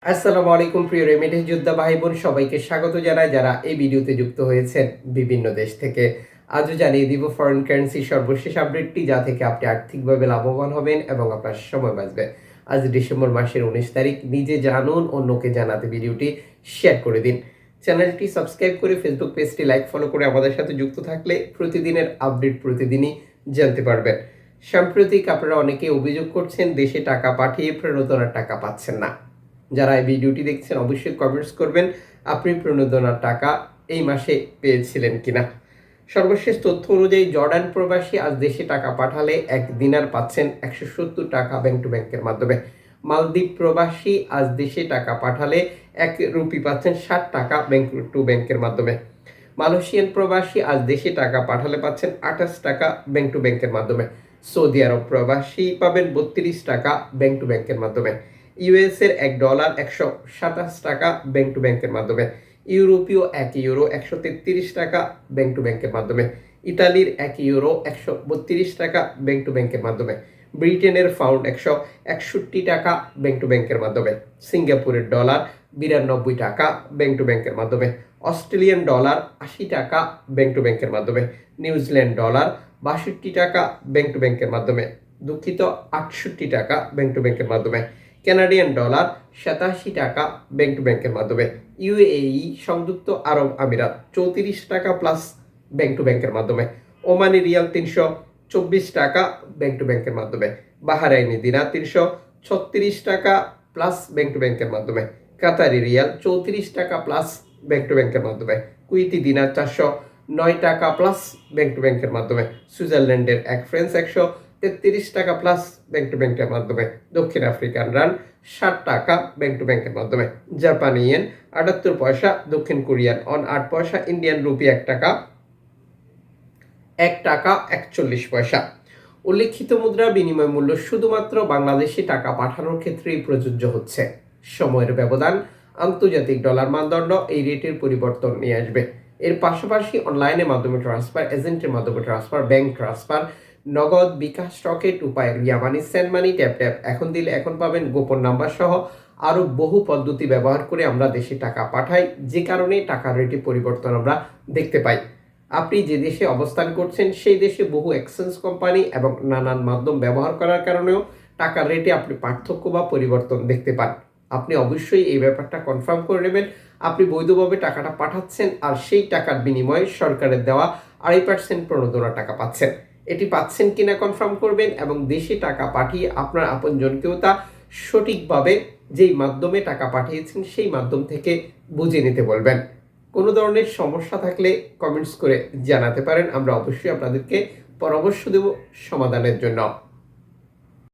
আসসালামু আলাইকুম প্রিয় রেমিটেন্স যোদ্ধা ভাই বোন সবাইকে স্বাগত জানাই যারা এই ভিডিওতে যুক্ত হয়েছেন বিভিন্ন দেশ থেকে। আজও জানিয়ে দিব ফরেন কারেন্সি সর্বশেষ আপডেটটি, যা থেকে আপনি আর্থিকভাবে লাভবান হবেন এবং আপনার সময় বাঁচবে। আজ ডিসেম্বর মাসের 19 তারিখ। নিজে জানুন, অন্যকে জানাতে ভিডিওটি শেয়ার করে দিন। চ্যানেলটি সাবস্ক্রাইব করে ফেসবুক পেজটি লাইক ফলো করে আমাদের সাথে যুক্ত থাকলে প্রতিদিনের আপডেট প্রতিদিনই জানতে পারবেন। সাম্প্রতিক আপনারা অনেকে অভিযোগ করছেন দেশে টাকা পাঠিয়ে প্রণোদনার টাকা পাচ্ছেন না। যারা এই ভিডিওটি দেখছেন অবশ্যই কমেন্টস করবেন আপনি প্রণোদনার টাকা এই মাসে পেয়েছিলেন কিনা। সর্বশেষ তথ্য অনুযায়ী জর্ডান প্রবাসী আজ দেশে টাকা পাঠালে এক দিনার পাচ্ছেন 170 টাকা ব্যাংক টু ব্যাংকের মাধ্যমে। মালদ্বীপ প্রবাসী আজ দেশে টাকা পাঠালে 1 রুপি পাচ্ছেন 60 টাকা ব্যাংক টু ব্যাংকের মাধ্যমে। মালয়েশিয়ান প্রবাসী আজ দেশে টাকা পাঠালে পাচ্ছেন 28 টাকা ব্যাংক টু ব্যাংকের মাধ্যমে। সৌদি আরব প্রবাসী পাবেন 32 টাকা ব্যাংক টু ব্যাংকের মাধ্যমে। ইউএস এর $1 127 টাকা ব্যাংক টু ব্যাংকের মাধ্যমে। ইউরোপীয় 1 ইউরো 133 টাকা ব্যাংক টু ব্যাংকের মাধ্যমে। ইতালির 1 ইউরো 132 টাকা ব্যাংক টু ব্যাংকের মাধ্যমে। ব্রিটেনের পাউন্ড 161 টাকা ব্যাংক টু ব্যাংকের মাধ্যমে। সিঙ্গাপুরের ডলার 92 টাকা ব্যাংক টু ব্যাংকের মাধ্যমে। অস্ট্রেলিয়ান ডলার 80 টাকা ব্যাংক টু ব্যাংকের মাধ্যমে। নিউজিল্যান্ড ডলার 62 টাকা ব্যাংক টু ব্যাংকের মাধ্যমে। দুঃখিত, 68 টাকা ব্যাংক টু ব্যাংকের মাধ্যমে। কানাডিয়ান ডলার 87 টাকা ব্যাংক টু ব্যাংকের মাধ্যমে। ইউএই সংযুক্ত আরব আমিরাত 34 টাকা প্লাস ব্যাংক টু ব্যাংকের মাধ্যমে। ওমানি রিয়াল 324 টাকা ব্যাংক টু ব্যাংকের মাধ্যমে। বাহারাইনি দিনার 336 টাকা প্লাস ব্যাংক টু ব্যাংকের মাধ্যমে। কাতারি রিয়াল 34 টাকা প্লাস ব্যাংক টু ব্যাংকের মাধ্যমে। কুইতি দিনার 409 টাকা প্লাস ব্যাংক টু ব্যাংকের মাধ্যমে। সুইজারল্যান্ডের 1 ফ্রান্স 133 টাকা প্লাস ব্যাংক টু ব্যাংকের মাধ্যমে। দক্ষিণ আফ্রিকান রান 60 টাকা ব্যাংক টু ব্যাংকের মাধ্যমে। জাপানি ইয়েন 78 পয়সা। দক্ষিণ কোরিয়ান অন 8 পয়সা। ইন্ডিয়ান রুপি 1 টাকা 41 পয়সা। উল্লিখিত মুদ্রা বিনিময় মূল্য শুধুমাত্র বাংলাদেশি টাকা পাঠানোর ক্ষেত্রেই প্রযোজ্য হচ্ছে। সময়ের ব্যবধান, আন্তর্জাতিক ডলার মানদণ্ড এই রেটের পরিবর্তন নিয়ে আসবে। এর পাশাপাশি অনলাইনের মাধ্যমে ট্রান্সফার, এজেন্টের মাধ্যমে ট্রান্সফার, ব্যাংক ট্রান্সফার, নগদ, বিকাশ, রকেট, উপায়, ইয়ামানি, সেন্ড মানি, ট্যাপ ট্যাপ, এখন দিলে এখন পাবেন, গোপন নাম্বার সহ আরও বহু পদ্ধতি ব্যবহার করে আমরা দেশে টাকা পাঠাই, যে কারণে টাকার রেটে পরিবর্তন আমরা দেখতে পাই। আপনি যে দেশে অবস্থান করছেন সেই দেশে বহু এক্সচেঞ্জ কোম্পানি এবং নানান মাধ্যম ব্যবহার করার কারণেও টাকার রেটে আপনি পার্থক্য বা পরিবর্তন দেখতে পান। আপনি অবশ্যই এই ব্যাপারটা কনফার্ম করে নেবেন আপনি বৈধভাবে টাকাটা পাঠাচ্ছেন, আর সেই টাকার বিনিময়ে সরকারের দেওয়া 2.5% প্রণোদনা টাকা পাচ্ছেন। এটি পাচ্ছেন কিনা কনফার্ম করবেন এবং দেশে টাকা পাঠিয়ে আপনার আপনজনকেও তা সঠিকভাবে যেই মাধ্যমে টাকা পাঠিয়েছেন সেই মাধ্যম থেকে বুঝে নিতে বলবেন। কোনো ধরনের সমস্যা থাকলে কমেন্টস করে জানাতে পারেন, আমরা অবশ্যই আপনাদেরকে পরামর্শ দেব সমাধানের জন্য।